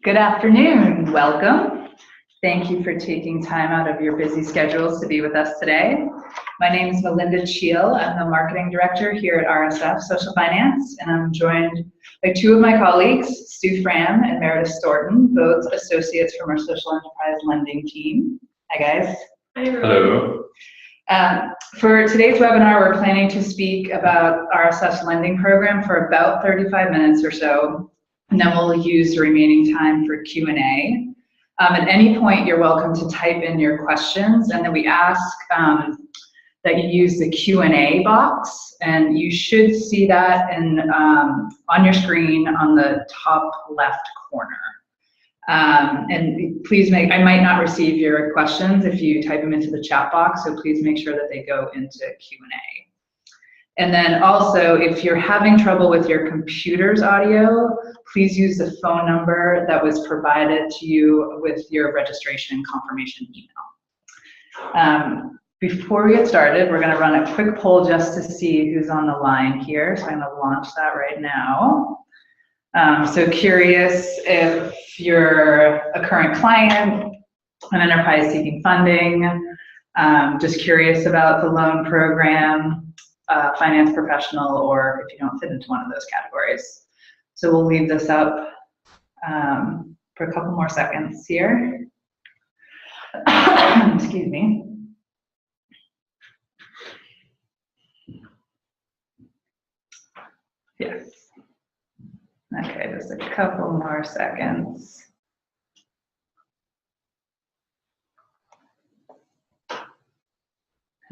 Good afternoon, welcome. Thank you for taking time out of your busy schedules to be with us today. My name is Melinda Cheel. I'm the Marketing Director here at RSF Social Finance, and I'm joined by two of my colleagues, Stu Fram and Meredith Storton, both associates from our Social Enterprise Lending team. Hi guys. Hi everyone. Hello. For today's webinar, we're planning to speak about RSF's lending program for about 35 minutes or so, and then we'll use the remaining time for Q&A. At any point, you're welcome to type in your questions, and then we ask that you use the Q&A box, and you should see that on your screen on the top left corner. And please I might not receive your questions if you type them into the chat box, so please make sure that they go into Q&A. And then also, if you're having trouble with your computer's audio, please use the phone number that was provided to you with your registration confirmation email. Before we get started, we're going to run a quick poll just to see who's on the line here. So I'm going to launch that right now. So curious if you're a current client, an enterprise seeking funding, just curious about the loan program, finance professional, or if you don't fit into one of those categories. So we'll leave this up for a couple more seconds here. Excuse me. Yes. Okay, just a couple more seconds.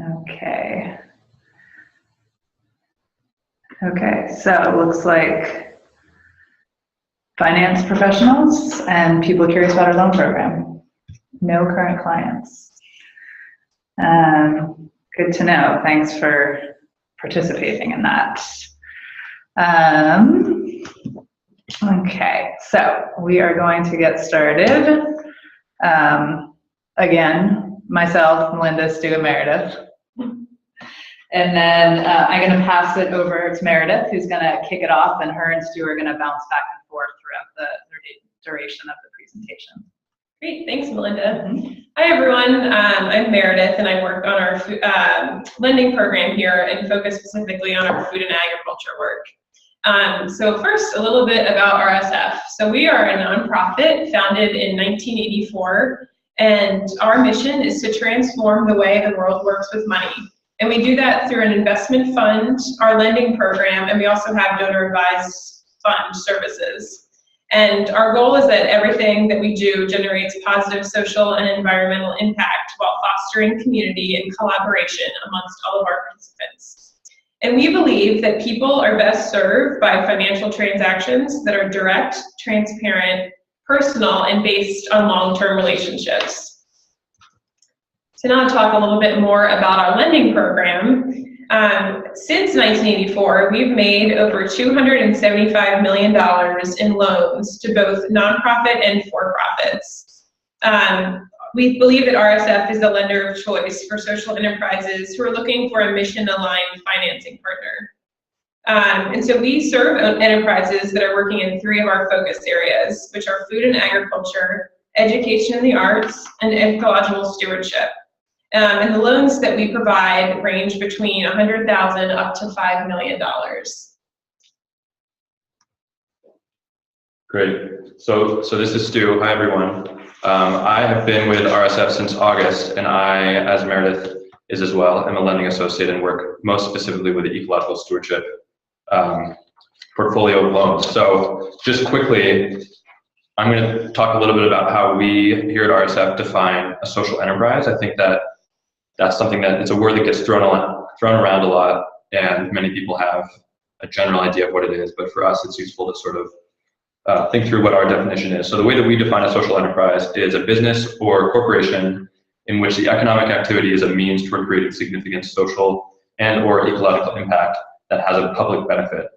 Okay. Okay, so it looks like finance professionals and people curious about our loan program. No current clients. Good to know. Thanks for participating in that. Okay, so we are going to get started. Again, myself, Melinda, Stu, and Meredith. And then I'm going to pass it over to Meredith, who's going to kick it off, and her and Stu are going to bounce back and forth throughout the duration of the presentation. Great, thanks Melinda. Hi everyone, I'm Meredith, and I work on our lending program here and focus specifically on our food and agriculture work. So first, a little bit about RSF. So we are a nonprofit founded in 1984, and our mission is to transform the way the world works with money. And we do that through an investment fund, our lending program, and we also have donor advised fund services. And our goal is that everything that we do generates positive social and environmental impact while fostering community and collaboration amongst all of our participants. And we believe that people are best served by financial transactions that are direct, transparent, personal, and based on long-term relationships. So now I'll talk a little bit more about our lending program. Since 1984, we've made over $275 million in loans to both nonprofit and for-profits. We believe that RSF is the lender of choice for social enterprises who are looking for a mission-aligned financing partner. And so we serve enterprises that are working in three of our focus areas, which are food and agriculture, education and the arts, and ecological stewardship. And the loans that we provide range between $100,000 up to $5 million. Great. So this is Stu. Hi, everyone. I have been with RSF since August, and I, as Meredith is as well, am a lending associate and work most specifically with the ecological stewardship portfolio of loans. So just quickly, I'm going to talk a little bit about how we here at RSF define a social enterprise. I think that's something that it's a word that gets thrown around a lot, and many people have a general idea of what it is, but for us it's useful to sort of think through what our definition is. So the way that we define a social enterprise is a business or corporation in which the economic activity is a means toward creating significant social and or ecological impact that has a public benefit.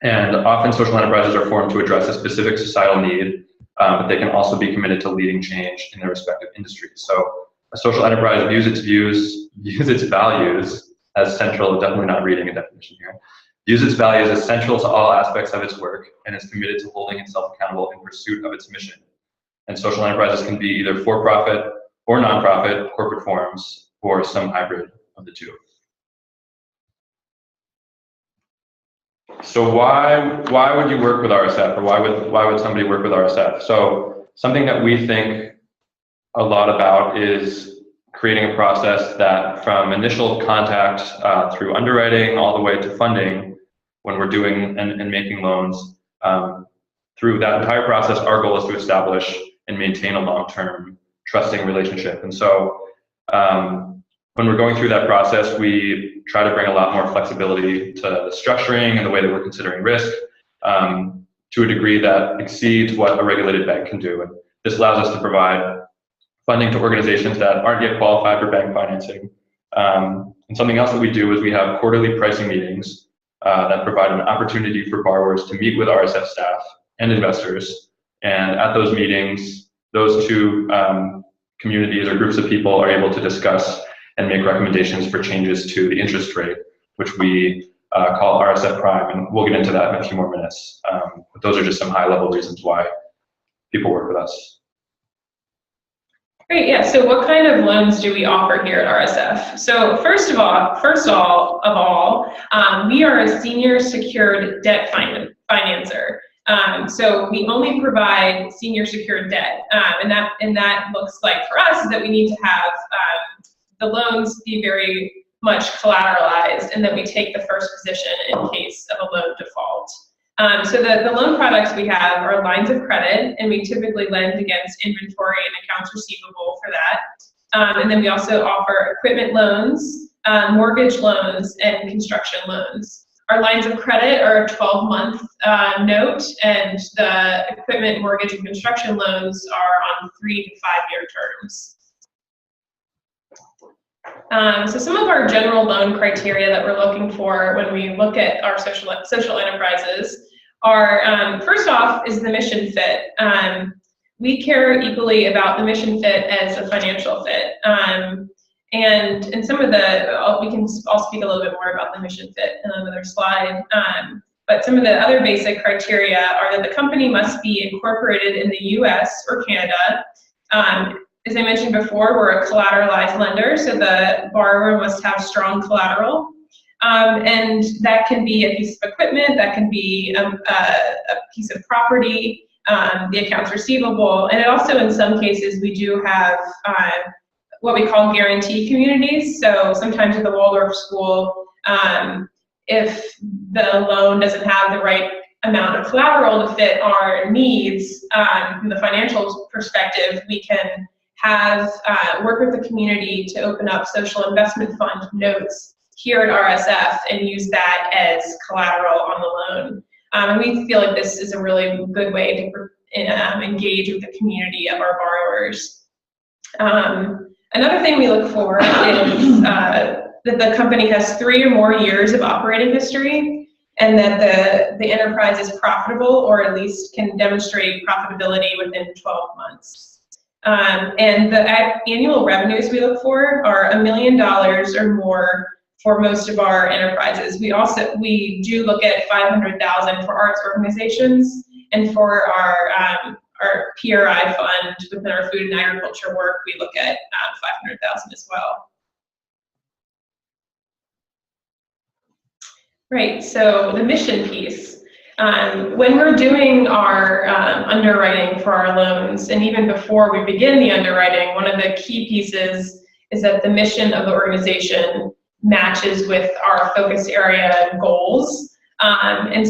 And often social enterprises are formed to address a specific societal need, but they can also be committed to leading change in their respective industries. So a social enterprise views its values as central, definitely not reading a definition here, views its values as central to all aspects of its work, and is committed to holding itself accountable in pursuit of its mission. And social enterprises can be either for-profit or nonprofit corporate forms, or some hybrid of the two. So why would you work with RSF, or why would somebody work with RSF? So something that we think a lot about is creating a process that, from initial contact through underwriting all the way to funding, when we're doing and making loans, through that entire process, our goal is to establish and maintain a long-term trusting relationship. And so when we're going through that process, we try to bring a lot more flexibility to the structuring and the way that we're considering risk, to a degree that exceeds what a regulated bank can do. And this allows us to provide funding to organizations that aren't yet qualified for bank financing. And something else that we do is we have quarterly pricing meetings that provide an opportunity for borrowers to meet with RSF staff and investors. And at those meetings, those two communities or groups of people are able to discuss and make recommendations for changes to the interest rate, which we call RSF Prime, and we'll get into that in a few more minutes. But those are just some high-level reasons why people work with us. Great, yeah, so what kind of loans do we offer here at RSF? So first of all, we are a senior secured debt financer. So we only provide senior secured debt, and that looks like for us is that we need to have the loans be very much collateralized, and that we take the first position in case of a loan default. So the loan products we have are lines of credit, and we typically lend against inventory and accounts receivable for that. And then we also offer equipment loans, mortgage loans, and construction loans. Our lines of credit are a 12-month note, and the equipment, mortgage, and construction loans are on 3 to 5 year terms. So some of our general loan criteria that we're looking for when we look at our social enterprises are, first off, is the mission fit. We care equally about the mission fit as a financial fit. And some of I'll speak a little bit more about the mission fit in another slide. But some of the other basic criteria are that the company must be incorporated in the US or Canada. As I mentioned before, we're a collateralized lender, so the borrower must have strong collateral. And that can be a piece of equipment, that can be a piece of property, the accounts receivable, and it also, in some cases, we do have what we call guarantee communities. So sometimes at the Waldorf School, if the loan doesn't have the right amount of collateral to fit our needs from the financial perspective, we can have work with the community to open up social investment fund notes here at RSF and use that as collateral on the loan. And we feel like this is a really good way to engage with the community of our borrowers. Another thing we look for is that the company has 3 or more years of operating history, and that the enterprise is profitable, or at least can demonstrate profitability within 12 months. And the annual revenues we look for are $1 million or more for most of our enterprises. We do look at $500,000 for arts organizations, and for our PRI fund within our food and agriculture work, we look at $500,000 as well. Right, so the mission piece. When we're doing our underwriting for our loans, and even before we begin the underwriting, one of the key pieces is that the mission of the organization matches with our focus area goals, and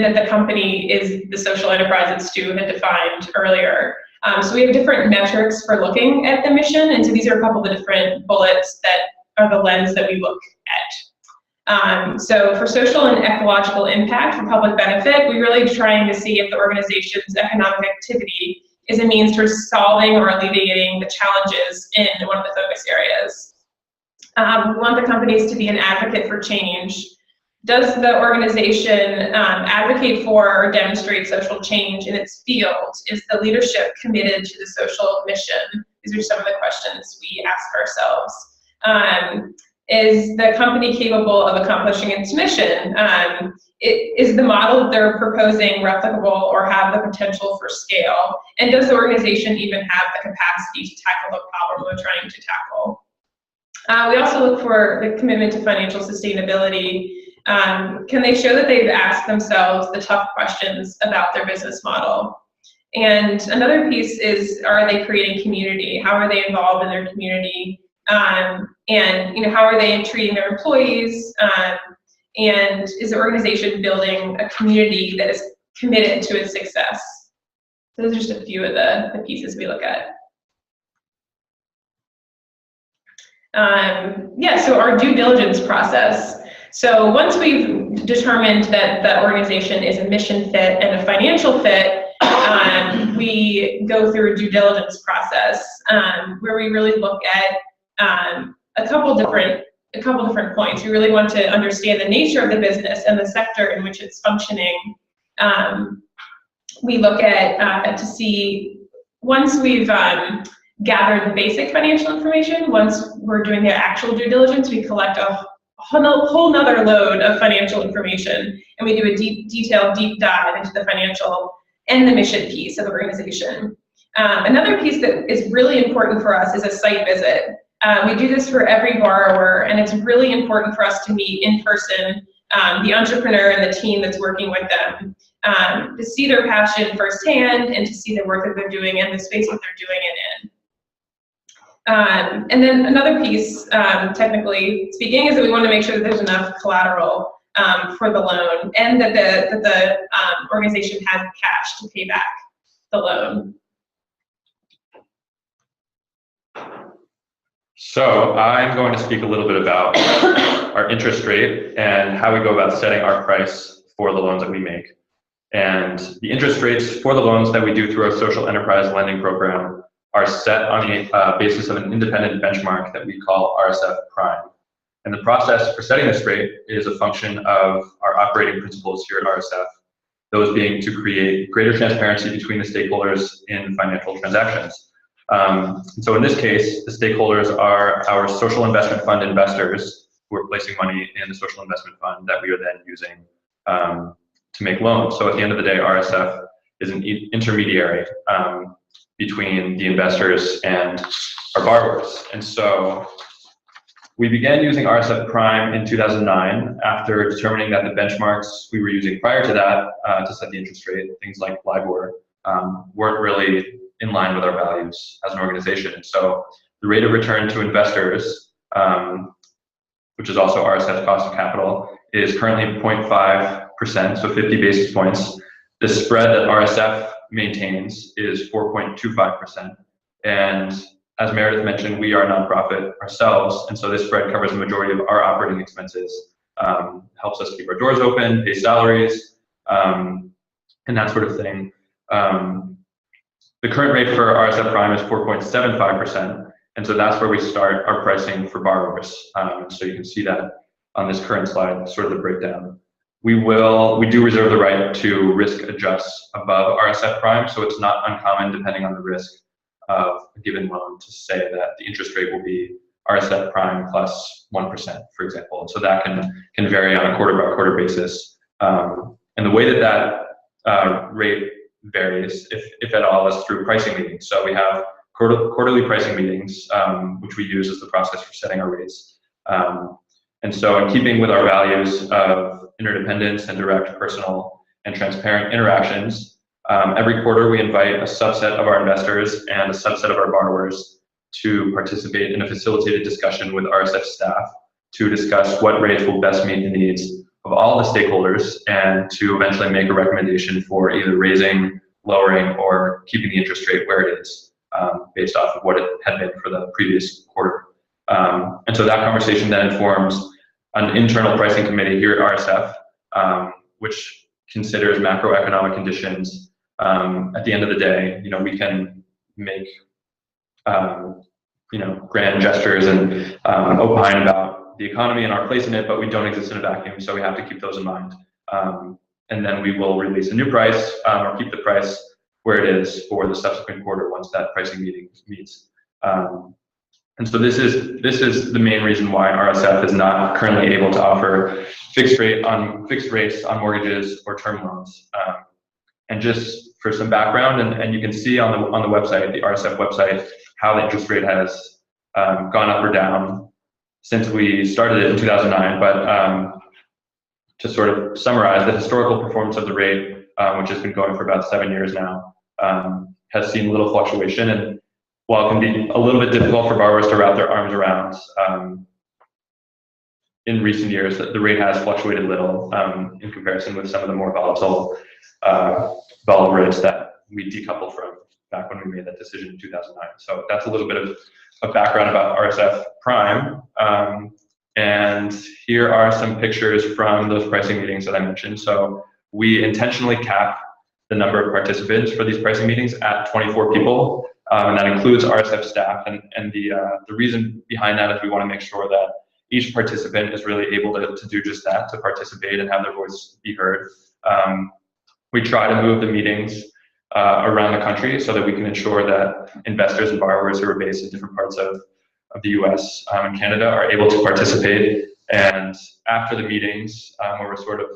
that the company is the social enterprise that Stu had defined earlier. So we have different metrics for looking at the mission, and so these are a couple of different bullets that are the lens that we look at. So for social and ecological impact, for public benefit, we're really trying to see if the organization's economic activity is a means for solving or alleviating the challenges in one of the focus areas. We want the companies to be an advocate for change. Does the organization advocate for or demonstrate social change in its field? Is the leadership committed to the social mission? These are some of the questions we ask ourselves. Is the company capable of accomplishing its mission? Is the model that they're proposing replicable or have the potential for scale? And does the organization even have the capacity to tackle the problem we're trying to tackle? We also look for the commitment to financial sustainability. Can they show that they've asked themselves the tough questions about their business model? And another piece is, are they creating community? How are they involved in their community? And how are they treating their employees? And is the organization building a community that is committed to its success? So those are just a few of the pieces we look at. So our due diligence process. So once we've determined that the organization is a mission fit and a financial fit, we go through a due diligence process where we really look at a couple different points. We really want to understand the nature of the business and the sector in which it's functioning. We look at to see, once we've gathered the basic financial information, once we're doing the actual due diligence, we collect a whole nother load of financial information, and we do a detailed deep dive into the financial and the mission piece of the organization. Another piece that is really important for us is a site visit. We do this for every borrower, and it's really important for us to meet in person the entrepreneur and the team that's working with them, to see their passion firsthand and to see the work that they're doing and the space that they're doing it in. And then another piece, technically speaking, is that we want to make sure that there's enough collateral for the loan, and that the organization has cash to pay back the loan. So I'm going to speak a little bit about our interest rate and how we go about setting our price for the loans that we make. And the interest rates for the loans that we do through our social enterprise lending program are set on the basis of an independent benchmark that we call RSF Prime. And the process for setting this rate is a function of our operating principles here at RSF, those being to create greater transparency between the stakeholders in financial transactions. So in this case, the stakeholders are our social investment fund investors who are placing money in the social investment fund that we are then using to make loans. So at the end of the day, RSF is an intermediary between the investors and our borrowers. And so we began using RSF Prime in 2009 after determining that the benchmarks we were using prior to that to set the interest rate, things like LIBOR, weren't really in line with our values as an organization. And so the rate of return to investors, which is also RSF's cost of capital, is currently 0.5%, so 50 basis points. The spread that RSF maintains is 4.25%. And as Meredith mentioned, we are a nonprofit ourselves, and so this spread covers the majority of our operating expenses, helps us keep our doors open, pay salaries, and that sort of thing. The current rate for RSF Prime is 4.75%, and so that's where we start our pricing for borrowers. So you can see that on this current slide, sort of the breakdown. We do reserve the right to risk adjust above RSF Prime, so it's not uncommon, depending on the risk of a given loan, to say that the interest rate will be RSF Prime plus 1%, for example. And so that can vary on a quarter-by-quarter basis. And the way that rate varies, if at all, is through pricing meetings. So we have quarterly pricing meetings, which we use as the process for setting our rates. And so in keeping with our values of interdependence and direct, personal, and transparent interactions, every quarter we invite a subset of our investors and a subset of our borrowers to participate in a facilitated discussion with RSF staff to discuss what rates will best meet the needs of all the stakeholders, and to eventually make a recommendation for either raising, lowering, or keeping the interest rate where it is, based off of what it had been for the previous quarter. And so that conversation then informs an internal pricing committee here at RSF, which considers macroeconomic conditions. At the end of the day, we can make grand gestures and opine about the economy and our place in it, but we don't exist in a vacuum, so we have to keep those in mind. And then we will release a new price, or keep the price where it is for the subsequent quarter once that pricing meeting meets. And so this is the main reason why RSF is not currently able to offer fixed rates on mortgages or term loans. And just for some background, and you can see on the website, the RSF website, how the interest rate has gone up or down since we started it in 2009. But to sort of summarize, the historical performance of the rate, which has been going for about 7 years now, has seen little fluctuation. And while it can be a little bit difficult for borrowers to wrap their arms around, in recent years, the rate has fluctuated little in comparison with some of the more volatile rates that we decoupled from back when we made that decision in 2009. So that's a little bit of background about RSF Prime. And here are some pictures from those pricing meetings that I mentioned. So we intentionally cap the number of participants for these pricing meetings at 24 people, and that includes RSF staff. And the reason behind that is we want to make sure that each participant is really able to do just that, to participate and have their voice be heard. We try to move the meetings around the country so that we can ensure that investors and borrowers who are based in different parts of the US and Canada are able to participate. And after the meetings, where we're sort of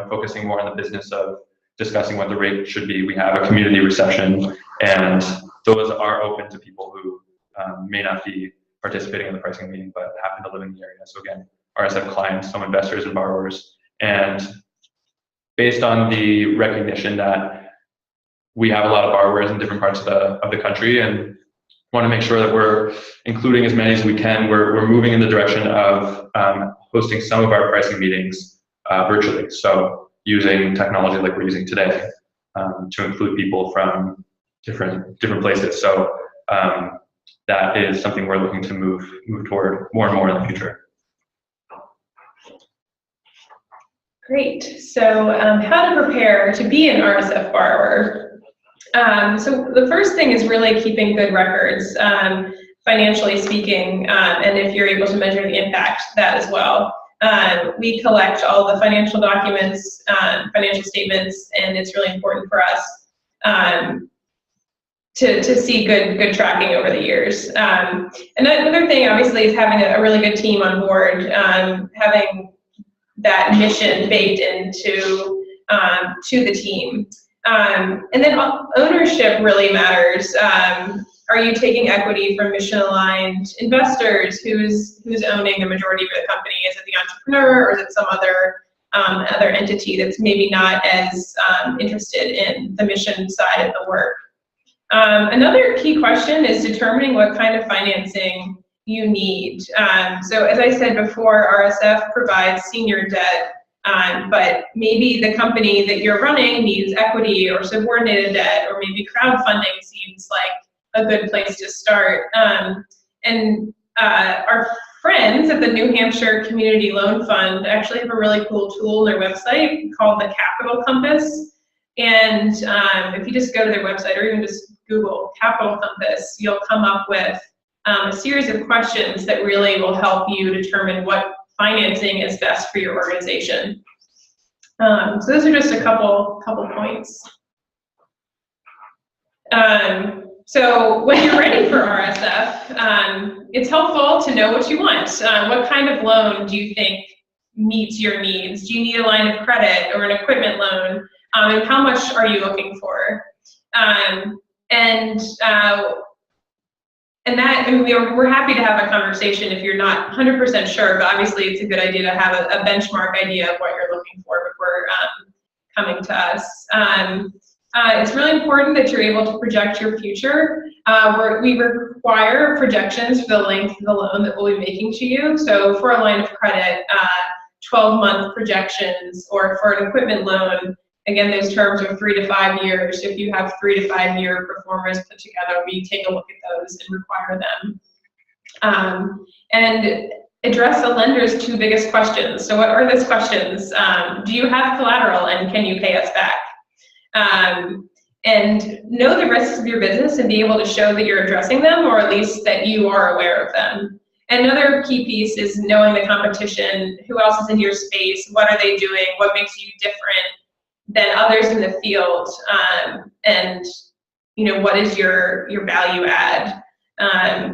focusing more on the business of discussing what the rate should be, we have a community reception, and those are open to people who may not be participating in the pricing meeting but happen to live in the area. So again, RSF clients, some investors and borrowers. And based on the recognition that we have a lot of borrowers in different parts of the country and want to make sure that we're including as many as we can, we're moving in the direction of hosting some of our pricing meetings virtually. So using technology like we're using today to include people from different places. So that is something we're looking to move toward more and more in the future. Great. So how to prepare to be an RSF borrower. So the first thing is really keeping good records, financially speaking, and if you're able to measure the impact, that as well. We collect all the financial documents, financial statements, and it's really important for us to see good tracking over the years. Another thing, obviously, is having a really good team on board, having that mission baked into to the team. And then ownership really matters. Are you taking equity from mission-aligned investors? Who's owning the majority of the company? Is it the entrepreneur, or is it some other entity that's maybe not as interested in the mission side of the work? Another key question is determining what kind of financing you need. So as I said before, RSF provides senior debt, but maybe the company that you're running needs equity or subordinated debt, or maybe crowdfunding seems like a good place to start. And our friends at the New Hampshire Community Loan Fund actually have a really cool tool on their website called the Capital Compass. And if you just go to their website, or even just Google Capital Compass, you'll come up with a series of questions that really will help you determine what financing is best for your organization. So those are just a couple points. So when you're ready for RSF, it's helpful to know what you want. What kind of loan do you think meets your needs? Do you need a line of credit or an equipment loan? And how much are you looking for? We're happy to have a conversation if you're not 100% sure, but obviously it's a good idea to have a benchmark idea of what you're looking for before coming to us. It's really important that you're able to project your future. We require projections for the length of the loan that we'll be making to you. So for a line of credit, 12-month projections, or for an equipment loan, again, those terms are 3 to 5 years. If you have 3 to 5 year performers put together, we take a look at those and require them. And address the lender's 2 biggest questions. So what are those questions? Do you have collateral, and can you pay us back? And know the risks of your business and be able to show that you're addressing them, or at least that you are aware of them. And another key piece is knowing the competition. Who else is in your space? What are they doing? What makes you different than others in the field? And what is your value add?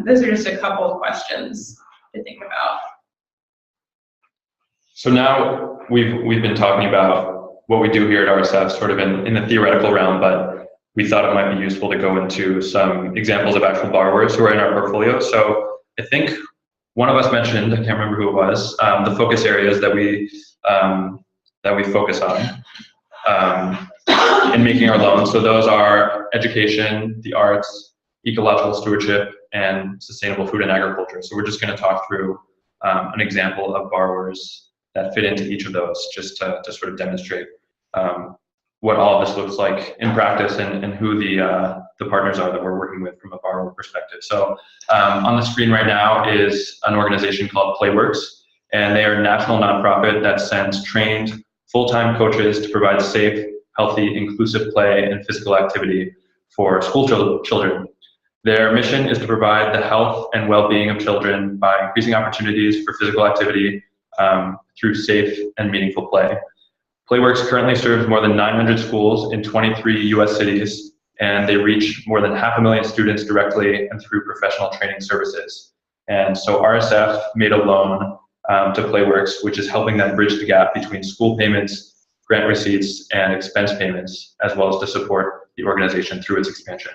Those are just a couple of questions to think about. So now we've been talking about what we do here at RSF sort of in the theoretical realm, but we thought it might be useful to go into some examples of actual borrowers who are in our portfolio. So I think one of us mentioned, I can't remember who it was, the focus areas that we focus on in making our loans. So those are education, the arts, ecological stewardship, and sustainable food and agriculture. So we're just going to talk through an example of borrowers that fit into each of those, just to sort of demonstrate what all of this looks like in practice and who the partners are that we're working with from a borrower perspective. So on the screen right now is an organization called Playworks, and they are a national nonprofit that sends trained full-time coaches to provide safe, healthy, inclusive play and physical activity for school children. Their mission is to provide the health and well-being of children by increasing opportunities for physical activity through safe and meaningful play. Playworks currently serves more than 900 schools in 23 US cities, and they reach more than 500,000 students directly and through professional training services. And so RSF made a loan to Playworks, which is helping them bridge the gap between school payments, grant receipts, and expense payments, as well as to support the organization through its expansion.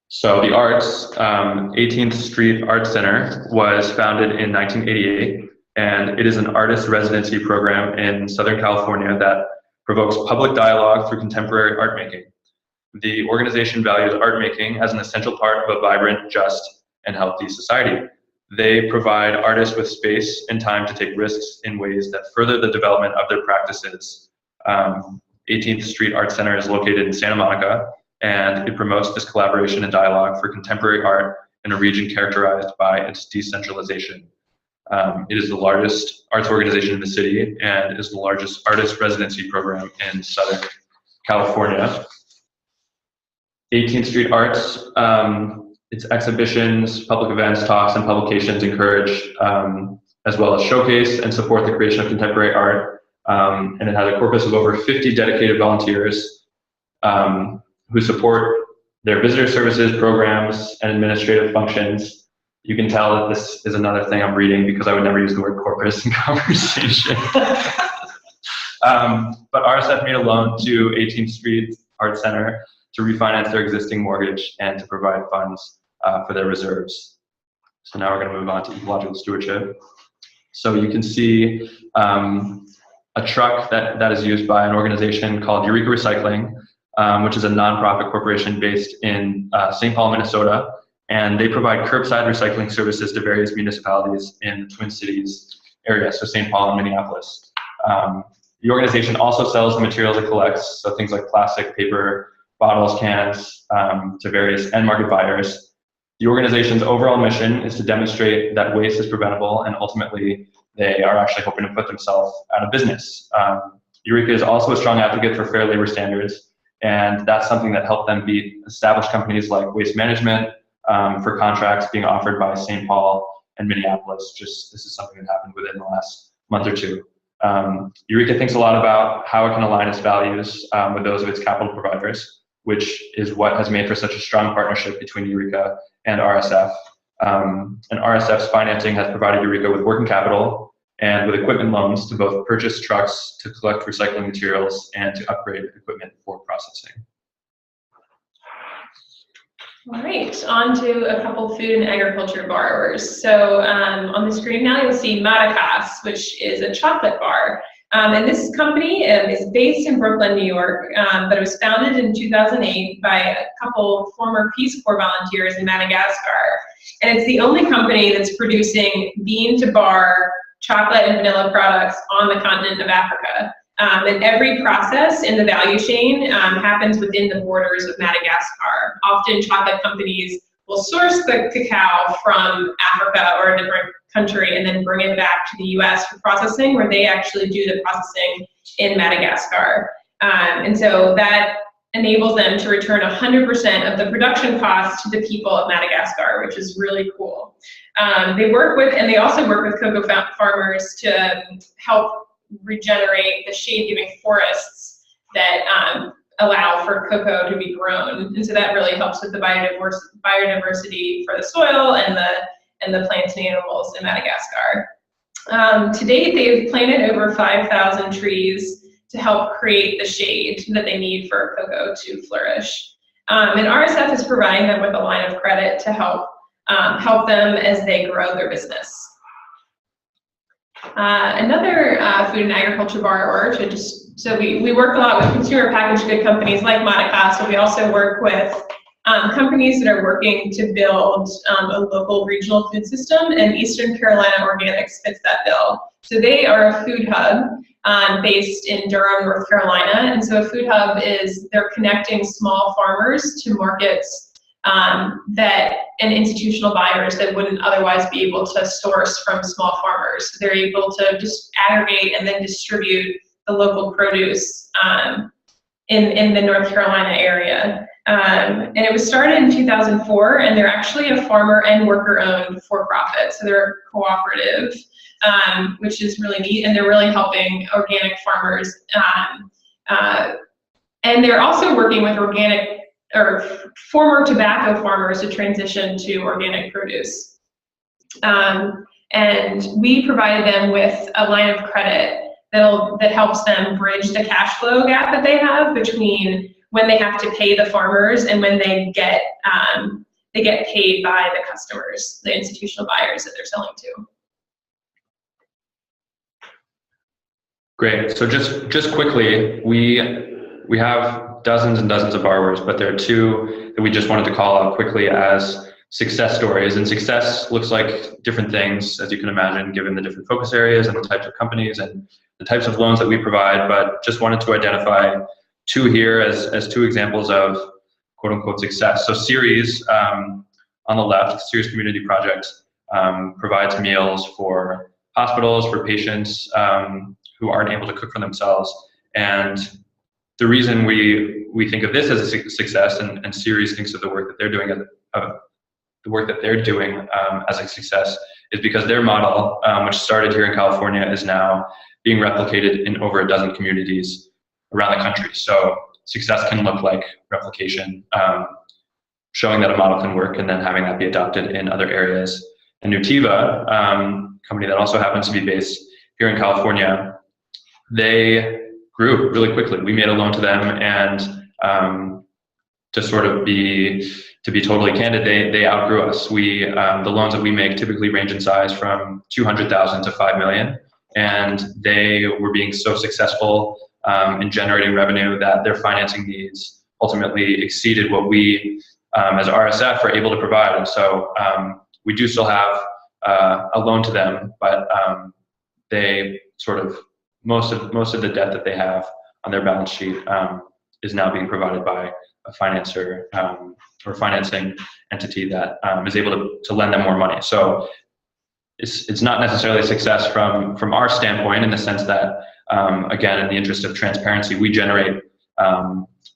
So the Arts, 18th Street Arts Center was founded in 1988, and it is an artist residency program in Southern California that provokes public dialogue through contemporary art making. The organization values art making as an essential part of a vibrant, just, and healthy society. They provide artists with space and time to take risks in ways that further the development of their practices. 18th Street Art Center is located in Santa Monica, and it promotes this collaboration and dialogue for contemporary art in a region characterized by its decentralization. It is the largest arts organization in the city and is the largest artist residency program in Southern California. 18th Street Arts, its exhibitions, public events, talks, and publications encourage, as well as showcase and support the creation of contemporary art. And it has a corpus of over 50 dedicated volunteers who support their visitor services, programs, and administrative functions. You can tell that this is another thing I'm reading because I would never use the word corpus in conversation. But RSF made a loan to 18th Street Art Center to refinance their existing mortgage and to provide funds for their reserves. So now we're going to move on to ecological stewardship. So you can see a truck that is used by an organization called Eureka Recycling, which is a nonprofit corporation based in St. Paul, Minnesota. And they provide curbside recycling services to various municipalities in the Twin Cities area, so St. Paul and Minneapolis. The organization also sells the materials it collects, so things like plastic, paper, bottles, cans, to various end market buyers. The organization's overall mission is to demonstrate that waste is preventable, and ultimately they are actually hoping to put themselves out of business. Eureka is also a strong advocate for fair labor standards, and that's something that helped them beat established companies like Waste Management, for contracts being offered by St. Paul and Minneapolis. This is something that happened within the last month or two. Eureka thinks a lot about how it can align its values with those of its capital providers, which is what has made for such a strong partnership between Eureka and RSF. And RSF's financing has provided Eureka with working capital and with equipment loans to both purchase trucks to collect recycling materials and to upgrade equipment for processing. All right, on to a couple food and agriculture borrowers. So on the screen now you'll see Maracas, which is a chocolate bar. And this company is based in Brooklyn, New York, but it was founded in 2008 by a couple former Peace Corps volunteers in Madagascar. And it's the only company that's producing bean-to-bar chocolate and vanilla products on the continent of Africa. And every process in the value chain happens within the borders of Madagascar. Often chocolate companies will source the cacao from Africa or a different country and then bring it back to the US for processing, where they actually do the processing in Madagascar. And so that enables them to return 100% of the production costs to the people of Madagascar, which is really cool. They work with, and they also work with cocoa farmers to help regenerate the shade-giving forests that allow for cocoa to be grown. And so that really helps with the biodiversity for the soil and the plants and animals in Madagascar. To date, they've planted over 5,000 trees to help create the shade that they need for cocoa to flourish. And RSF is providing them with a line of credit to help them as they grow their business. Another food and agriculture borrower, so we work a lot with consumer packaged good companies like Madagascar. We also work with companies that are working to build a local regional food system, and Eastern Carolina Organics fits that bill. So they are a food hub based in Durham, North Carolina, and so a food hub they're connecting small farmers to markets and institutional buyers that wouldn't otherwise be able to source from small farmers. So they're able to just aggregate and then distribute the local produce in the North Carolina area. And it was started in 2004, and they're actually a farmer and worker-owned for-profit. So they're cooperative, which is really neat, and they're really helping organic farmers. And they're also working with former tobacco farmers to transition to organic produce. And we provided them with a line of credit that helps them bridge the cash flow gap that they have between when they have to pay the farmers and when they get paid by the customers, the institutional buyers that they're selling to. Great. So just quickly, we have dozens and dozens of borrowers, but there are two that we just wanted to call out quickly as success stories. And success looks like different things, as you can imagine, given the different focus areas and the types of companies and the types of loans that we provide, but just wanted to identify two here as two examples of quote unquote success. So Ceres, on the left, Ceres Community Project, provides meals for hospitals, for patients who aren't able to cook for themselves. And the reason we think of this as a success, and Ceres thinks of the work that they're doing as a success, is because their model, which started here in California, is now being replicated in over a dozen communities around the country. So success can look like replication, showing that a model can work and then having that be adopted in other areas. And Nutiva, company that also happens to be based here in California, they grew really quickly. We made a loan to them, and to be totally candid, they outgrew us. The loans that we make typically range in size from 200,000 to 5 million, and they were being so successful in generating revenue that their financing needs ultimately exceeded what we as RSF are able to provide. And so we do still have a loan to them, but they sort of most of the debt that they have on their balance sheet is now being provided by a financer or financing entity that is able to lend them more money. So it's not necessarily a success from our standpoint, in the sense that again, in the interest of transparency, we generate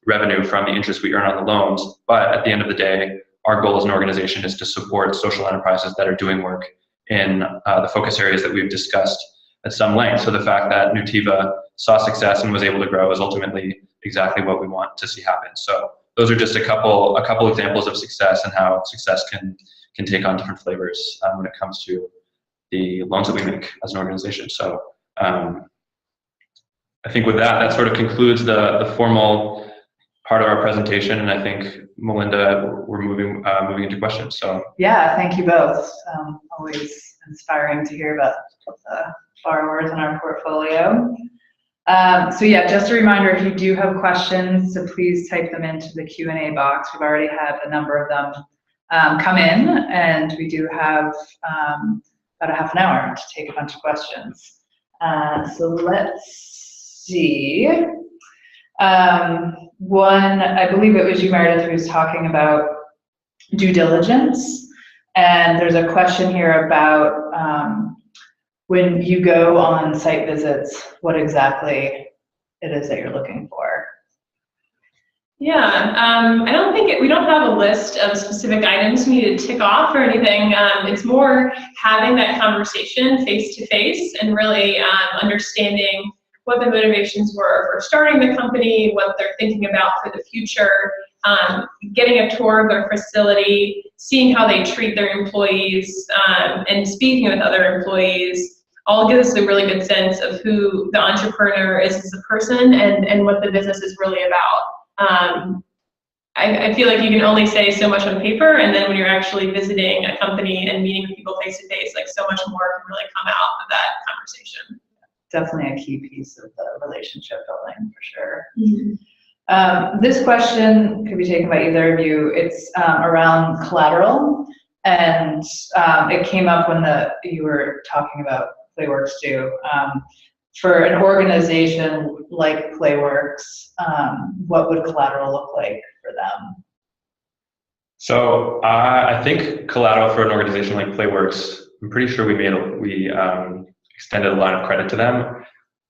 revenue from the interest we earn on the loans. But at the end of the day, our goal as an organization is to support social enterprises that are doing work in the focus areas that we've discussed at some length. So the fact that Nutiva saw success and was able to grow is ultimately exactly what we want to see happen. So those are just a couple examples of success and how success can take on different flavors when it comes to the loans that we make as an organization. So I think with that sort of concludes the formal part of our presentation, and I think, Melinda, we're moving into questions. So yeah, thank you both. Always inspiring to hear about the borrowers in our portfolio. So yeah, just a reminder, if you do have questions, so please type them into the Q&A box. We've already had a number of them come in, and we do have about a half an hour to take a bunch of questions. So let's see. One, I believe it was you, Meredith, who was talking about due diligence. And there's a question here about when you go on site visits, what exactly it is that you're looking for. Yeah, I don't think we don't have a list of specific items we need to tick off or anything. It's more having that conversation face to face and really understanding what the motivations were for starting the company, what they're thinking about for the future, getting a tour of their facility, seeing how they treat their employees, and speaking with other employees, all gives us a really good sense of who the entrepreneur is as a person and what the business is really about. I feel like you can only say so much on paper, and then when you're actually visiting a company and meeting with people face to face, like so much more can really come out of that conversation. Definitely a key piece of the relationship building, for sure. Mm-hmm. This question could be taken by either of you. It's around collateral, and it came up when you were talking about Playworks too. For an organization like Playworks, what would collateral look like for them? So I think collateral for an organization like Playworks, I'm pretty sure we extended a line of credit to them.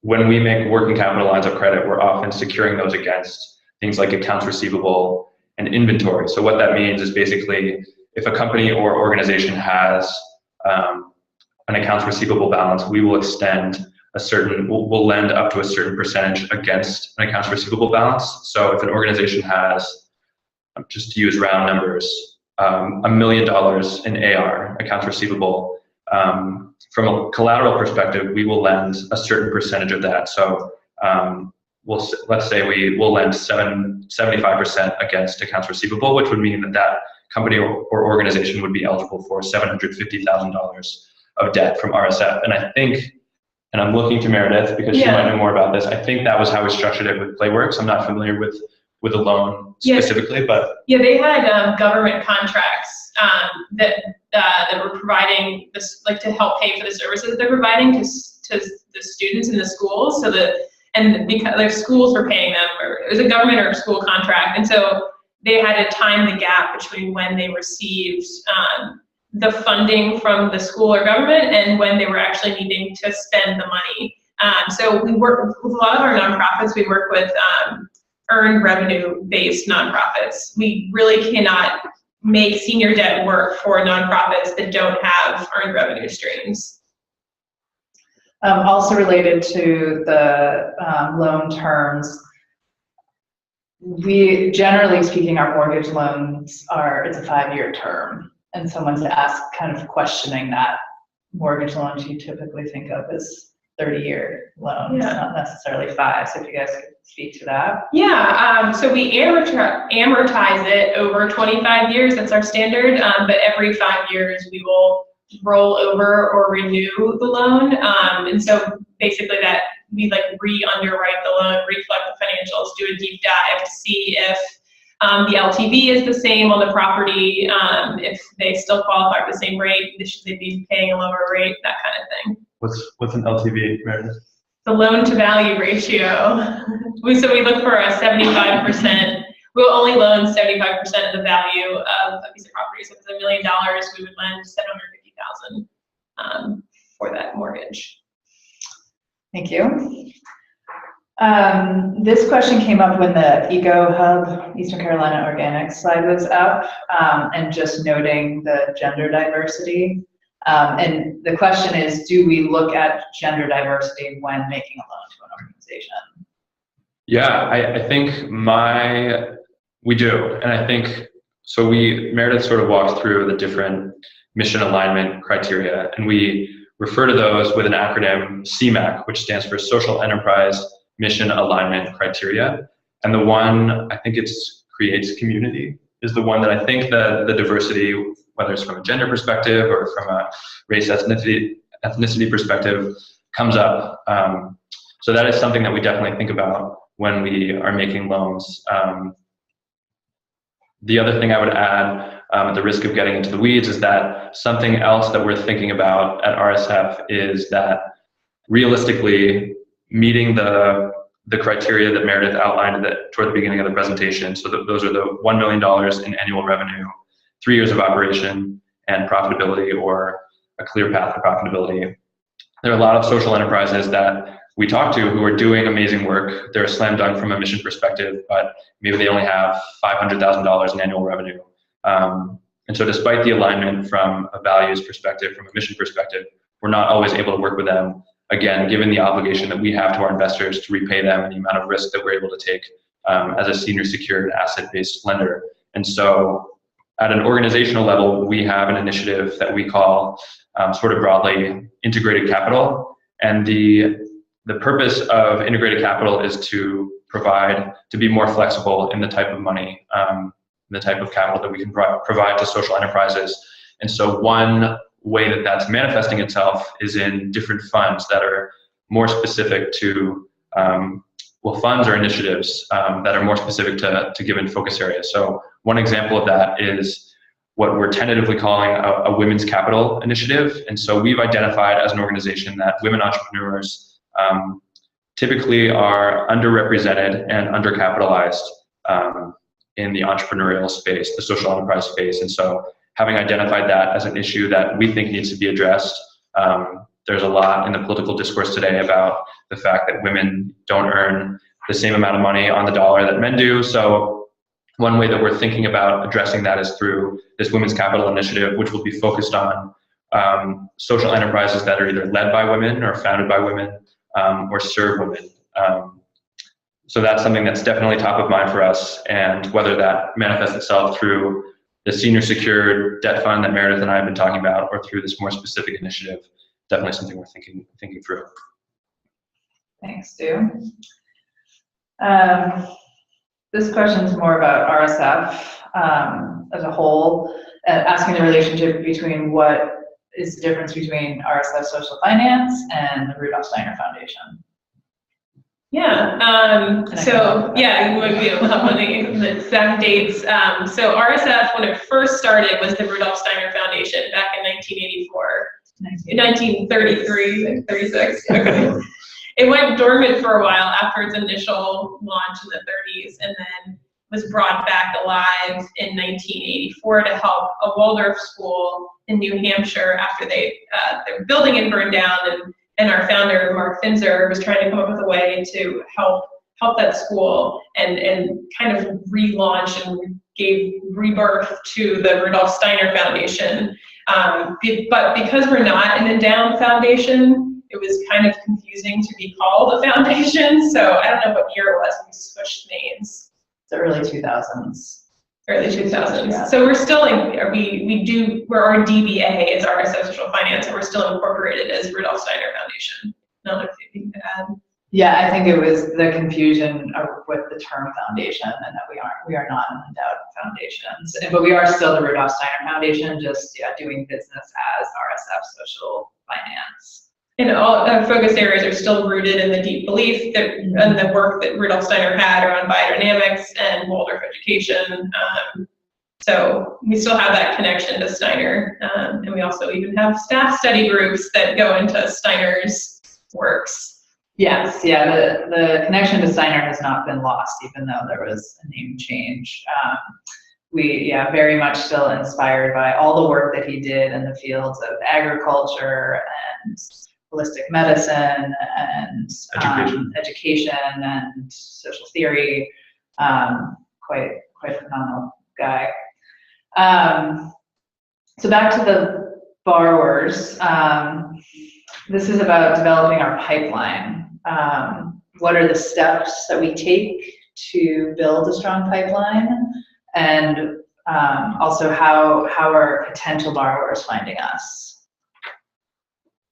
When we make working capital lines of credit, we're often securing those against things like accounts receivable and inventory. So what that means is basically if a company or organization has an accounts receivable balance, we will extend we'll lend up to a certain percentage against an accounts receivable balance. So if an organization has, just to use round numbers, $1 million in AR, accounts receivable, from a collateral perspective, we will lend a certain percentage of that. So let's say we'll lend 75% against accounts receivable, which would mean that company or organization would be eligible for $750,000 of debt from RSF. And I think, and I'm looking to Meredith because she might know more about this, I think that was how we structured it with Playworks. I'm not familiar with the loan specifically, but they had government contracts that were providing this, like, to help pay for the services they're providing to the students in the schools, because their schools were paying them, or it was a government or a school contract, and so they had to time the gap between when they received the funding from the school or government and when they were actually needing to spend the money. So we work with a lot of our nonprofits. We work with earned revenue-based nonprofits. We really cannot make senior debt work for nonprofits that don't have earned revenue streams. Also related to the loan terms, we, generally speaking, our mortgage loans it's a 5-year term. And someone's asked, kind of questioning that mortgage loans you typically think of as 30-year loans, not necessarily 5. So if you guys could speak to that. So we amortize it over 25 years. That's our standard. But every 5 years we will roll over or renew the loan. And so basically that we re-underwrite the loan, reflect the financials, do a deep dive to see if the LTV is the same on the property, if they still qualify for the same rate, should they be paying a lower rate, that kind of thing. What's an LTV, Meredith? The loan to value ratio. So we look for a 75%. We'll only loan 75% of the value of a piece of property. So if it's $1 million, we would lend $750,000 for that mortgage. Thank you. This question came up when the Eco Hub Eastern Carolina Organics slide was up, and just noting the gender diversity. And the question is, do we look at gender diversity when making a loan to an organization? Yeah, I think we do. And I think, so Meredith sort of walked through the different mission alignment criteria, and we refer to those with an acronym CMAC, which stands for Social Enterprise Mission Alignment Criteria. And the one, I think it's creates community, is the one that I think the diversity, whether it's from a gender perspective or from a race ethnicity perspective, comes up. So that is something that we definitely think about when we are making loans. The other thing I would add, at the risk of getting into the weeds, is that something else that we're thinking about at RSF is that realistically meeting the criteria that Meredith outlined toward the beginning of the presentation. So those are the $1 million in annual revenue, 3 years of operation, and profitability, or a clear path to profitability. There are a lot of social enterprises that we talk to who are doing amazing work. They're a slam dunk from a mission perspective, but maybe they only have $500,000 in annual revenue. And so despite the alignment from a values perspective, from a mission perspective, we're not always able to work with them again, given the obligation that we have to our investors to repay them and the amount of risk that we're able to take as a senior secured asset-based lender. And so at an organizational level, we have an initiative that we call sort of broadly integrated capital. And the purpose of integrated capital is to be more flexible in the type of money, the type of capital that we can provide to social enterprises. And so one way that that's manifesting itself is in different funds that are more specific to, funds or initiatives that are more specific to given focus areas. So one example of that is what we're tentatively calling a women's capital initiative. And so we've identified as an organization that women entrepreneurs typically are underrepresented and undercapitalized in the entrepreneurial space, the social enterprise space. And so having identified that as an issue that we think needs to be addressed, there's a lot in the political discourse today about the fact that women don't earn the same amount of money on the dollar that men do. So one way that we're thinking about addressing that is through this Women's Capital Initiative, which will be focused on social enterprises that are either led by women or founded by women or serve women. So that's something that's definitely top of mind for us, and whether that manifests itself through the senior secured debt fund that Meredith and I have been talking about, or through this more specific initiative, definitely something we're thinking through. Thanks, Stu. This question is more about RSF as a whole, asking the relationship between what is the difference between RSF Social Finance and the Rudolf Steiner Foundation. Yeah, we would be able to have the exact dates. So RSF, when it first started, was the Rudolf Steiner Foundation back in 1984. 1933, 36. Okay. It went dormant for a while after its initial launch in the 30s, and then was brought back alive in 1984 to help a Waldorf school in New Hampshire after their building had burned down, and our founder, Mark Finzer, was trying to come up with a way to help that school and kind of relaunch and gave rebirth to the Rudolf Steiner Foundation. But because we're not an endowed foundation, it was kind of confusing to be called a foundation. So I don't know what year it was when we switched names. The early 2000s. Early 2000s. Yeah. So we're still our DBA is RSF Social Finance, and we're still incorporated as Rudolf Steiner Foundation. I don't know if you can add. Yeah, I think it was the confusion with the term foundation, and that we are not an endowed foundation, but we are still the Rudolf Steiner Foundation, just doing business as RSF Social Finance. And all our focus areas are still rooted in the deep belief that and the work that Rudolf Steiner had around biodynamics and Waldorf education. So we still have that connection to Steiner, and we also even have staff study groups that go into Steiner's works. Yes, yeah, the connection to Steiner has not been lost, even though there was a name change. We very much still inspired by all the work that he did in the fields of agriculture and holistic medicine and education and social theory. Quite phenomenal guy. So back to the borrowers. This is about developing our pipeline. What are the steps that we take to build a strong pipeline, and also how are potential borrowers finding us?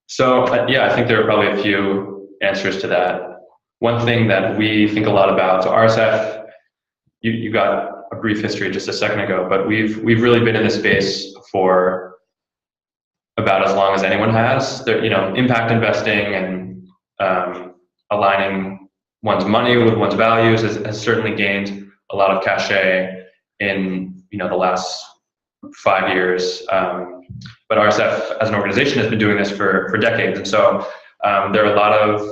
So I think there are probably a few answers to that. One thing that we think a lot about, so RSF, you got a brief history just a second ago, but we've really been in this space for about as long as anyone has. Impact investing and aligning one's money with one's values has certainly gained a lot of cachet in the last 5 years. But RSF as an organization has been doing this for decades. And so there are a lot of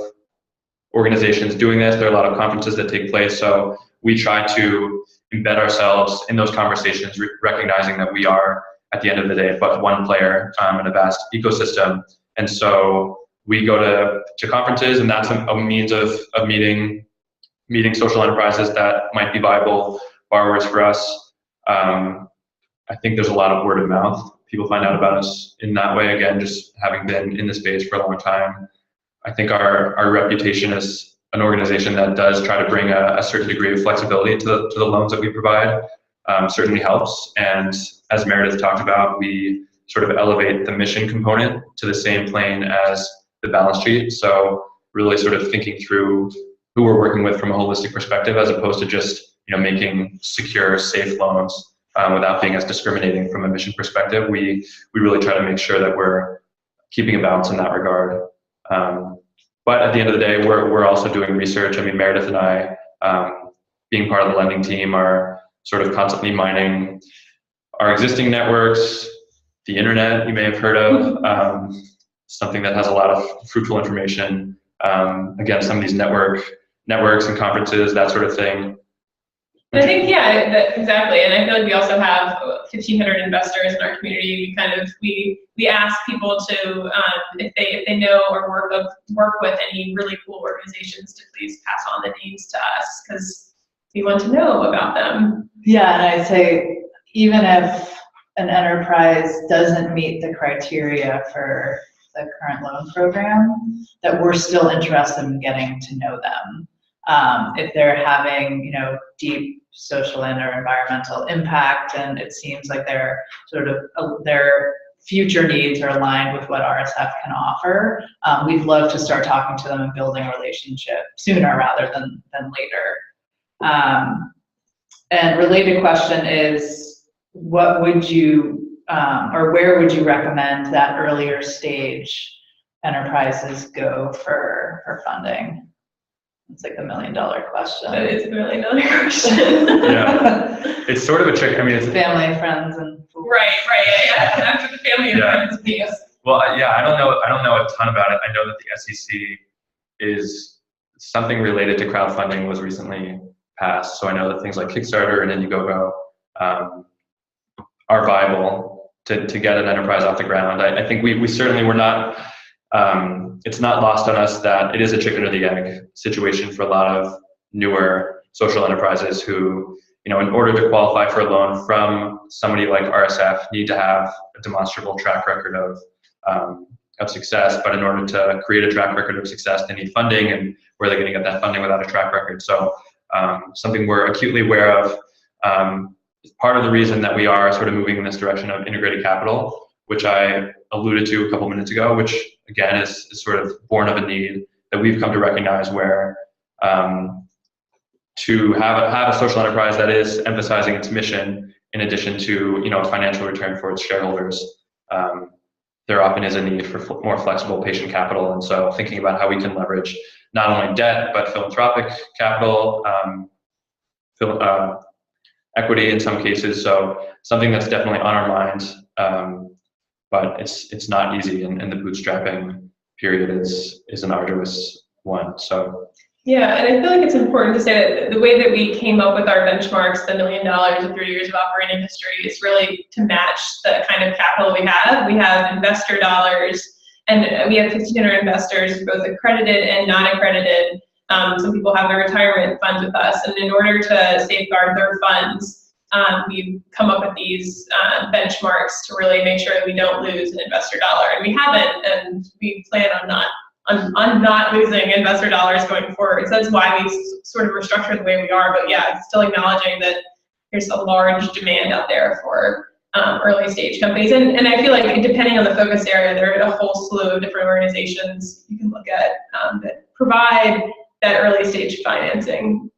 organizations doing this. There are a lot of conferences that take place. So we try to embed ourselves in those conversations, recognizing that we are, at the end of the day, but one player in a vast ecosystem. And so we go to conferences, and that's a means of meeting social enterprises that might be viable borrowers for us. I think there's a lot of word of mouth. People find out about us in that way, again, just having been in the space for a long time. I think our reputation as an organization that does try to bring a certain degree of flexibility to the loans that we provide certainly helps. And as Meredith talked about, we sort of elevate the mission component to the same plane as the balance sheet. So really sort of thinking through who we're working with from a holistic perspective, as opposed to just making secure, safe loans without being as discriminating from a mission perspective. We really try to make sure that we're keeping a balance in that regard. But at the end of the day, we're also doing research. I mean, Meredith and I, being part of the lending team, are sort of constantly mining our existing networks, the internet you may have heard of, something that has a lot of fruitful information. Again, some of these networks and conferences, that sort of thing. I think, yeah, exactly. And I feel like we also have 1,500 investors in our community. We ask people to, if they know or work with any really cool organizations, to please pass on the names to us, because we want to know about them. Yeah, and I'd say even if an enterprise doesn't meet the criteria for the current loan program, that we're still interested in getting to know them. If they're having, deep social and or environmental impact, and it seems like their future needs are aligned with what RSF can offer, we'd love to start talking to them and building a relationship sooner rather than later. And related question is, what would you, or where would you recommend that earlier stage enterprises go for funding? It's like the $1 million question. That is a $1 million question. Yeah, it's sort of a trick. I mean, it's family, friends, and right. Yeah. After the family and friends piece. Well, yeah, I don't know a ton about it. I know that the SEC is something related to crowdfunding was recently passed. So I know that things like Kickstarter and Indiegogo are viable to get an enterprise off the ground. I think we certainly were not. It's not lost on us that it is a chicken or the egg situation for a lot of newer social enterprises who, in order to qualify for a loan from somebody like RSF, need to have a demonstrable track record of success. But in order to create a track record of success, they need funding, and where are they going to get that funding without a track record? So something we're acutely aware of. Part of the reason that we are sort of moving in this direction of integrated capital, which I alluded to a couple minutes ago, which again is sort of born of a need that we've come to recognize, where to have a social enterprise that is emphasizing its mission in addition to a financial return for its shareholders, there often is a need for more flexible patient capital. And so thinking about how we can leverage not only debt but philanthropic capital, equity in some cases. So something that's definitely on our minds. But it's not easy, and the bootstrapping period is an arduous one. So yeah, and I feel like it's important to say that the way that we came up with our benchmarks, the $1 million of 30 years of operating history, is really to match the kind of capital we have. We have investor dollars, and we have 1,500 investors, both accredited and non-accredited. Some people have their retirement funds with us, and in order to safeguard their funds, we've come up with these benchmarks to really make sure that we don't lose an investor dollar, and we haven't, and we plan on not losing investor dollars going forward. So that's why we sort of restructured the way we are. But yeah, still acknowledging that there's a large demand out there for early stage companies, and I feel like depending on the focus area, there are a whole slew of different organizations you can look at that provide that early stage financing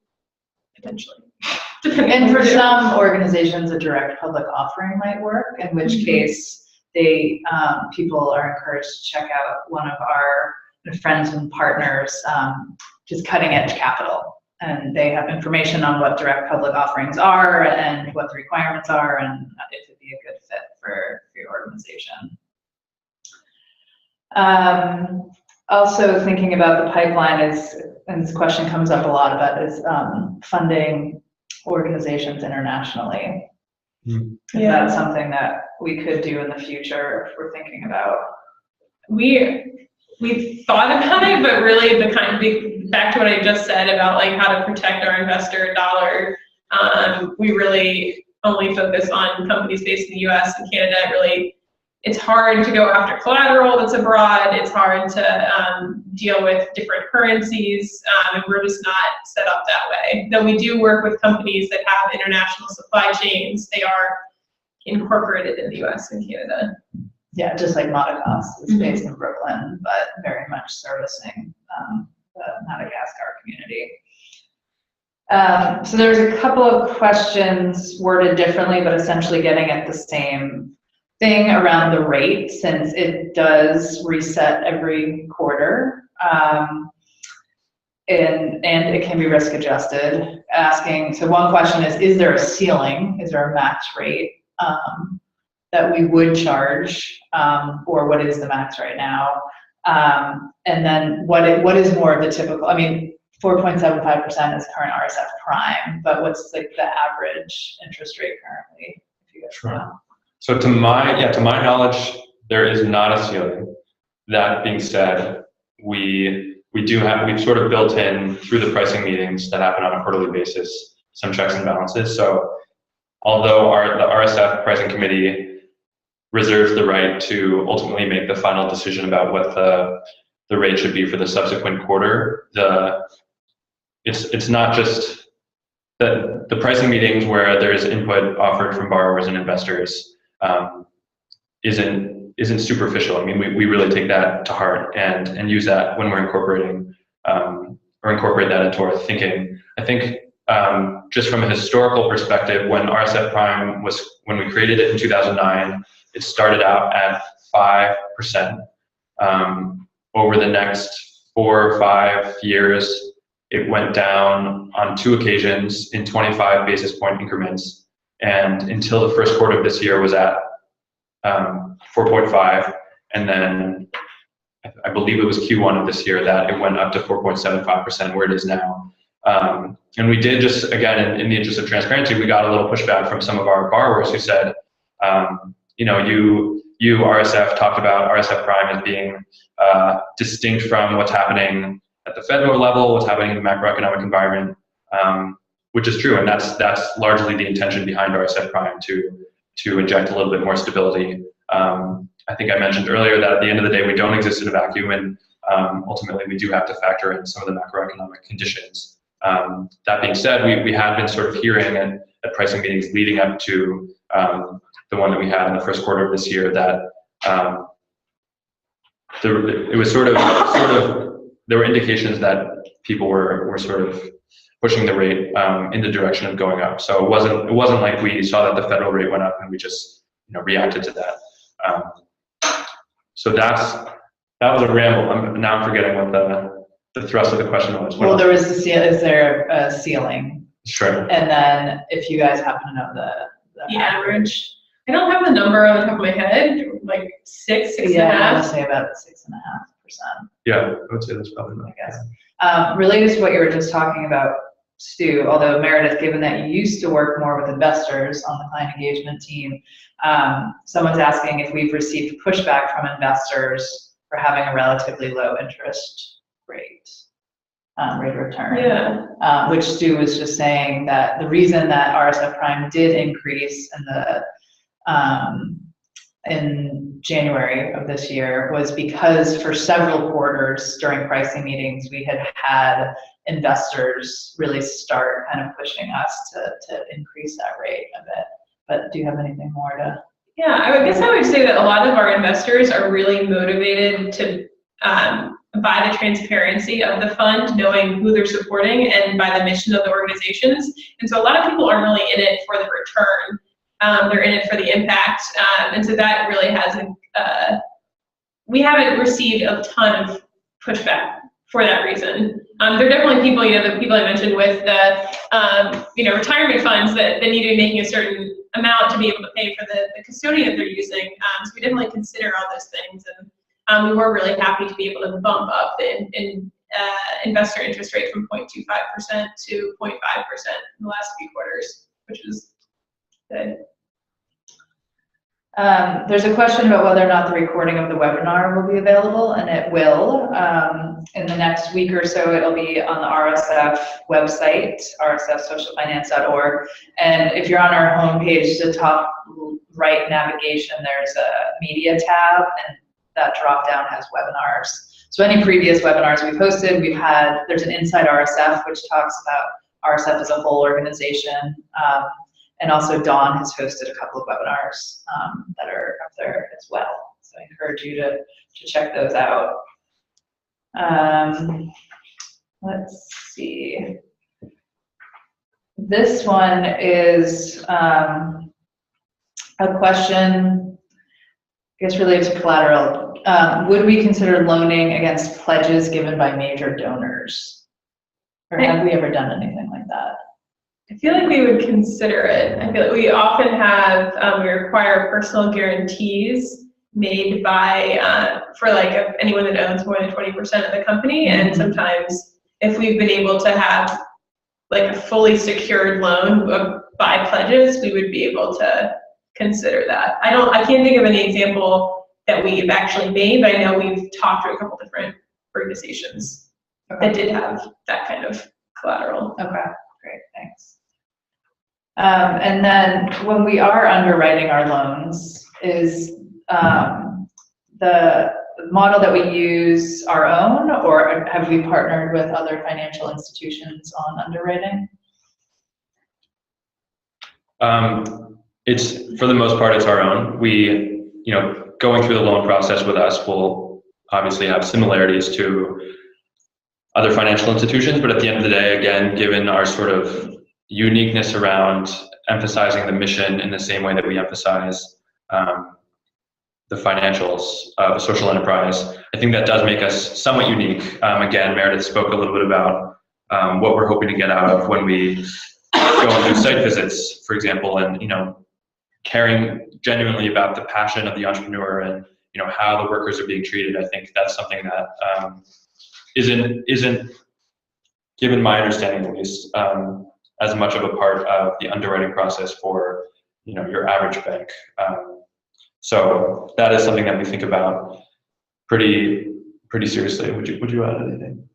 potentially. And for some organizations, a direct public offering might work, in which case people are encouraged to check out one of our friends and partners, just Cutting Edge Capital. And they have information on what direct public offerings are and what the requirements are, and if it'd be a good fit for your organization. Also thinking about the pipeline and this question comes up a lot about, is funding organizations internationally. Is that something that we could do in the future if we're thinking about? We've thought about it, but really back to what I just said about like how to protect our investor dollar, we really only focus on companies based in the US and Canada. Really it's hard to go after collateral that's abroad. It's hard to deal with different currencies, and we're just not set up that way. Though we do work with companies that have international supply chains, they are incorporated in the US and Canada. Yeah, just like Madagascar is based in Brooklyn, but very much servicing the Madagascar community. So there's a couple of questions worded differently, but essentially getting at the same thing around the rate, since it does reset every quarter, and it can be risk adjusted. Asking, so one question is there a ceiling? Is there a max rate that we would charge, or what is the max right now? And then what is more of the typical, I mean, 4.75% is current RSF prime, but what's like the average interest rate currently, if you guys know? So to my knowledge, there is not a ceiling. That being said, we've sort of built in through the pricing meetings that happen on a quarterly basis some checks and balances. So although the RSF pricing committee reserves the right to ultimately make the final decision about what the rate should be for the subsequent quarter, it's not just the pricing meetings where there's input offered from borrowers and investors isn't superficial. I mean, we really take that to heart and use that when we're incorporating or incorporate that into our thinking. I think just from a historical perspective, when RSF Prime when we created it in 2009, it started out at 5%. Over the next 4 or 5 years, it went down on 2 occasions in 25 basis point increments, and until the first quarter of this year was at 4.5, and then I believe it was Q1 of this year that it went up to 4.75%, where it is now. And we did just, again, in the interest of transparency, we got a little pushback from some of our borrowers who said, you RSF talked about RSF Prime as being distinct from what's happening at the federal level, what's happening in the macroeconomic environment, which is true, and that's largely the intention behind RSF Prime, to inject a little bit more stability. I think I mentioned earlier that at the end of the day, we don't exist in a vacuum, and ultimately we do have to factor in some of the macroeconomic conditions. That being said, we had been sort of hearing at pricing meetings leading up to the one that we had in the first quarter of this year that it was sort of there were indications that people were sort of pushing the rate in the direction of going up. So it wasn't like we saw that the federal rate went up and we just reacted to that. So that was a ramble. Now I'm forgetting what the thrust of the question was. Well, there was is there a ceiling? Sure. And then if you guys happen to know the average. I don't have the number on the top of my head, like 6.5. Yeah, I would say about 6.5%. Yeah, I would say that's probably right. I guess. Related to what you were just talking about, Stu, although Meredith, given that you used to work more with investors on the client engagement team, someone's asking if we've received pushback from investors for having a relatively low interest rate of return. Yeah. Which Stu was just saying that the reason that RSF Prime did increase in January of this year was because for several quarters during pricing meetings, we had investors really start kind of pushing us to increase that rate a bit. But do you have anything more to? Yeah, I guess I would say that a lot of our investors are really motivated to by the transparency of the fund, knowing who they're supporting, and by the mission of the organizations. And so a lot of people aren't really in it for the return. They're in it for the impact. And so that really hasn't, we haven't received a ton of pushback for that reason. There are definitely people, the people I mentioned with the, retirement funds that need to be making a certain amount to be able to pay for the custodian that they're using. So we definitely consider all those things. And we were really happy to be able to bump up the investor interest rate from 0.25% to 0.5% in the last few quarters, which is good. There's a question about whether or not the recording of the webinar will be available, and it will. In the next week or so, it'll be on the RSF website, rsfsocialfinance.org. And if you're on our homepage, the top right navigation, there's a media tab, and that drop down has webinars. So any previous webinars we've hosted, there's an Inside RSF, which talks about RSF as a whole organization. And also Dawn has hosted a couple of webinars that are up there as well. So I encourage you to check those out. Let's see. This one is a question, I guess, related to collateral. Would we consider loaning against pledges given by major donors? Or have we ever done anything like that? I feel like we would consider it. I feel like we often have, we require personal guarantees made by, for like anyone that owns more than 20% of the company. And sometimes if we've been able to have like a fully secured loan by pledges, we would be able to consider that. I can't think of any example that we've actually made, but I know we've talked to a couple different organizations that did have that kind of collateral. Okay, great, thanks. And then when we are underwriting our loans, is the model that we use our own, or have we partnered with other financial institutions on underwriting? It's, for the most part, it's our own. We, going through the loan process with us will obviously have similarities to other financial institutions, but at the end of the day, again, given our sort of uniqueness around emphasizing the mission in the same way that we emphasize the financials of a social enterprise, I think that does make us somewhat unique. Again, Meredith spoke a little bit about what we're hoping to get out of when we go and do site visits, for example, and caring genuinely about the passion of the entrepreneur and how the workers are being treated. I think that's something that isn't, given my understanding at least, as much of a part of the underwriting process for your average bank. So that is something that we think about pretty seriously. Would you add anything?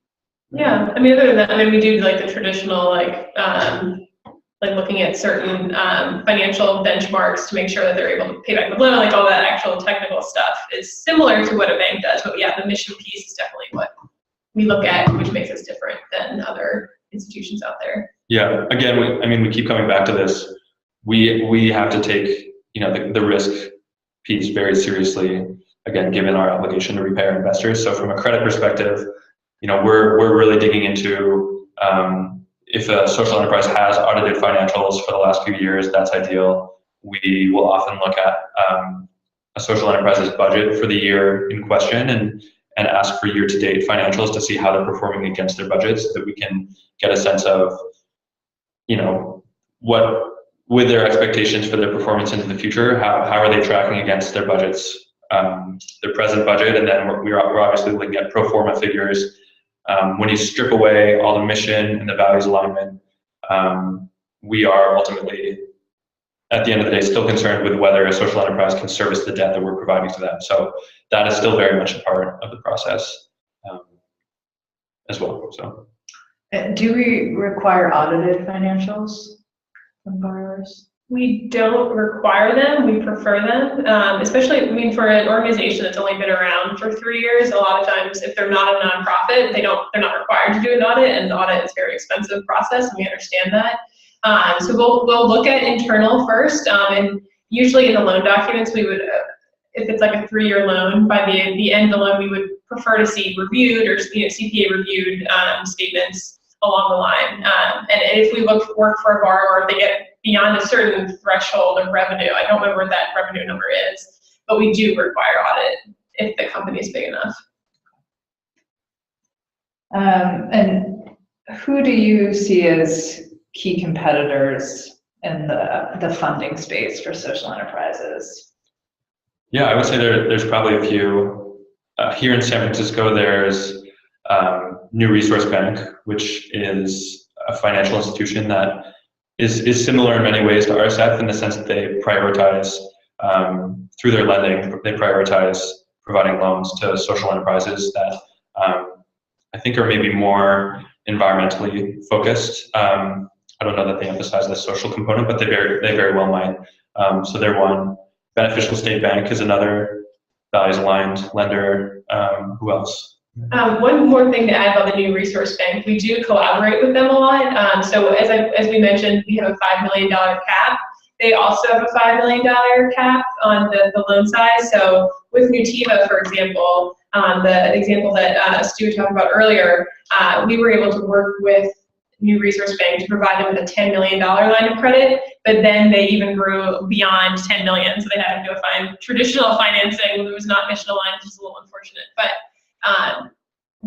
Yeah, I mean, other than that, we do like the traditional like looking at certain financial benchmarks to make sure that they're able to pay back the loan, like all that actual technical stuff is similar to what a bank does. But yeah, the mission piece is definitely what we look at, which makes us different than other institutions out there. Yeah, again, we keep coming back to this. We have to take the risk piece very seriously, again, given our obligation to repay our investors. So from a credit perspective, we're really digging into if a social enterprise has audited financials for the last few years, that's ideal. We will often look at a social enterprise's budget for the year in question and ask for year-to-date financials to see how they're performing against their budgets, so that we can get a sense of what, with their expectations for their performance into the future, how are they tracking against their budgets, their present budget, and then we're obviously looking at pro forma figures. When you strip away all the mission and the values alignment, we are ultimately, at the end of the day, still concerned with whether a social enterprise can service the debt that we're providing to them. So that is still very much a part of the process as well. So, do we require audited financials from borrowers? We don't require them, we prefer them, especially, for an organization that's only been around for 3 years, a lot of times if they're not a nonprofit, they're not required to do an audit, and the audit is a very expensive process, and we understand that. So we'll look at internal first, and usually in the loan documents, we would, if it's like a 3-year loan, by the end of the loan, we would prefer to see reviewed or CPA reviewed statements along the line. And if we work for a borrower, if they get beyond a certain threshold of revenue, I don't remember what that revenue number is, but we do require audit if the company is big enough. And who do you see as key competitors in the funding space for social enterprises? Yeah, I would say there's probably a few. Here in San Francisco, there's New Resource Bank, which is a financial institution that is similar in many ways to RSF in the sense that they prioritize through their lending, they prioritize providing loans to social enterprises that I think are maybe more environmentally focused. I don't know that they emphasize the social component, but they very well might. So they're one. Beneficial State Bank is another values-aligned lender. Who else? One more thing to add about the New Resource Bank, we do collaborate with them a lot. So as we mentioned, we have a $5 million cap. They also have a $5 million cap on the loan size. So with Nutiva, for example, the example that Stu talked about earlier, we were able to work with New Resource Bank to provide them with a $10 million line of credit, but then they even grew beyond 10 million. So they had to go find traditional financing. It was not mission aligned, which is a little unfortunate, but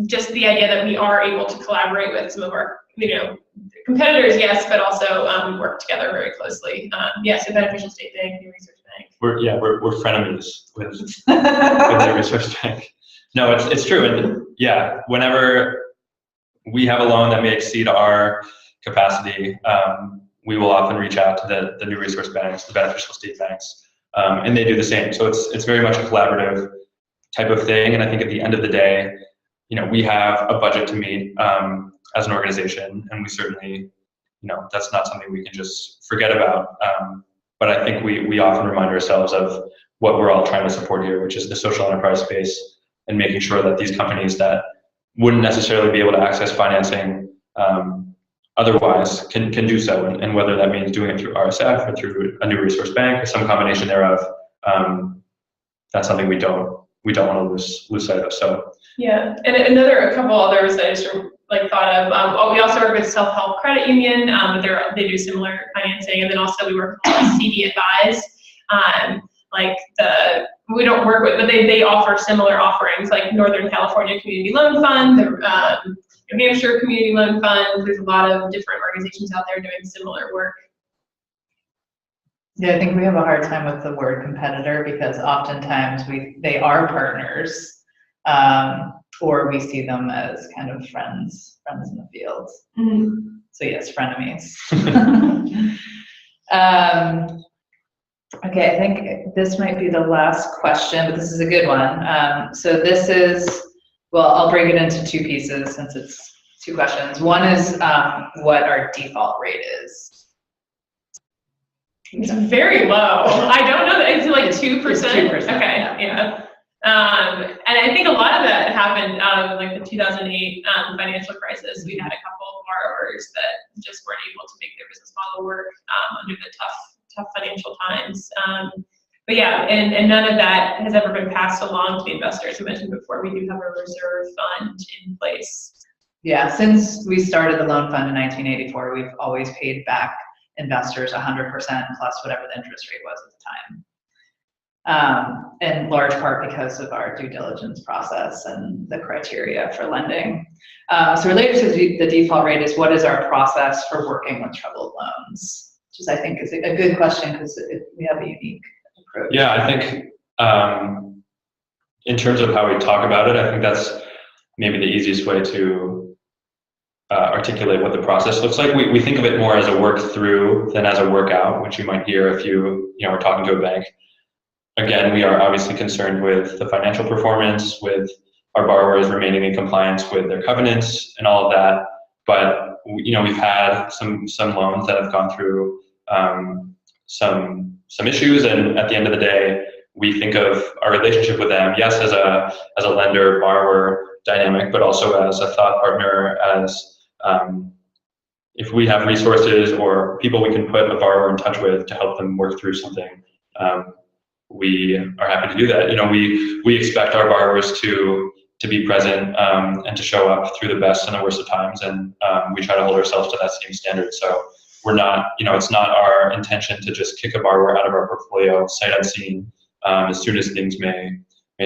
just the idea that we are able to collaborate with some of our, competitors, yes, but also work together very closely. So Beneficial State Bank, New Resource Bank. We're frenemies with New Resource Bank. No, it's true, and yeah, whenever we have a loan that may exceed our capacity, we will often reach out to the New Resource Banks, the Beneficial State Banks, and they do the same. So it's very much a collaborative type of thing, and I think at the end of the day, we have a budget to meet as an organization, and we certainly, that's not something we can just forget about. But I think we often remind ourselves of what we're all trying to support here, which is the social enterprise space, and making sure that these companies that wouldn't necessarily be able to access financing otherwise can do so, and whether that means doing it through RSF or through a New Resource Bank or some combination thereof, that's something we don't want to lose sight of. So yeah, and a couple others that I just thought of. We also work with Self-Help Credit Union, but they do similar financing, and then also we work with CD Advise. We don't work with, but they offer similar offerings, like Northern California Community Loan Fund, the New Hampshire Community Loan Fund. There's a lot of different organizations out there doing similar work. Yeah, I think we have a hard time with the word competitor because oftentimes they are partners, or we see them as kind of friends in the field. Mm-hmm. So yes, frenemies. Okay, I think this might be the last question, but this is a good one. So this is, I'll break it into two pieces since it's two questions. One is what our default rate is. It's very low. I don't know, it's like 2%? It's 2%. Okay, yeah. And I think a lot of that happened out of the 2008 financial crisis. We had a couple of borrowers that just weren't able to make their business model work under the tough financial times. But yeah, and none of that has ever been passed along to the investors. I mentioned before, we do have a reserve fund in place. Yeah, since we started the loan fund in 1984, we've always paid back investors 100% plus whatever the interest rate was at the time. In large part because of our due diligence process and the criteria for lending. So related to the default rate is what is our process for working with troubled loans? Which I think is a good question because we have a unique approach. Yeah, I think in terms of how we talk about it, I think that's maybe the easiest way to articulate what the process looks like. We think of it more as a work through than as a workout, which you might hear if you are talking to a bank. Again, we are obviously concerned with the financial performance, with our borrowers remaining in compliance with their covenants and all of that. But we've had some loans that have gone through some issues, and at the end of the day, we think of our relationship with them, yes, as a lender-borrower dynamic, but also as a thought partner, as if we have resources or people we can put a borrower in touch with to help them work through something, we are happy to do that. We expect our borrowers to be present and to show up through the best and the worst of times, and we try to hold ourselves to that same standard. So we're not, it's not our intention to just kick a borrower out of our portfolio sight unseen as soon as things may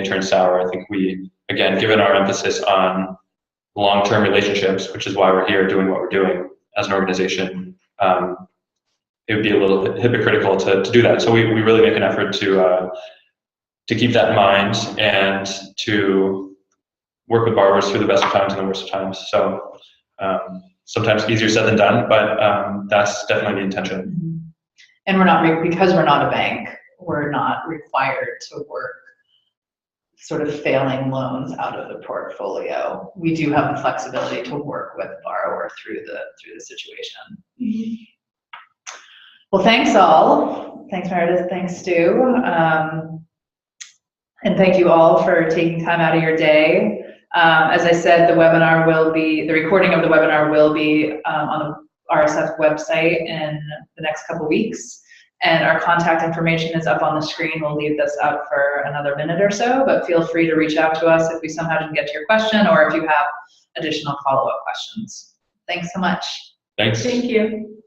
turn sour. I think we, again, given our emphasis on long-term relationships, which is why we're here doing what we're doing as an organization, it would be a little hypocritical to do that. So we really make an effort to keep that in mind and to work with borrowers through the best of times and the worst of times. So sometimes easier said than done, but that's definitely the intention. And we're not, because we're not a bank, we're not required to work sort of failing loans out of the portfolio. We do have the flexibility to work with the borrower through the situation. Well, thanks all. Thanks Meredith, thanks Stu. And thank you all for taking time out of your day. As I said, the recording of the webinar will be on the RSF website in the next couple weeks. And our contact information is up on the screen. We'll leave this up for another minute or so, but feel free to reach out to us if we somehow didn't get to your question or if you have additional follow-up questions. Thanks so much. Thanks. Thank you.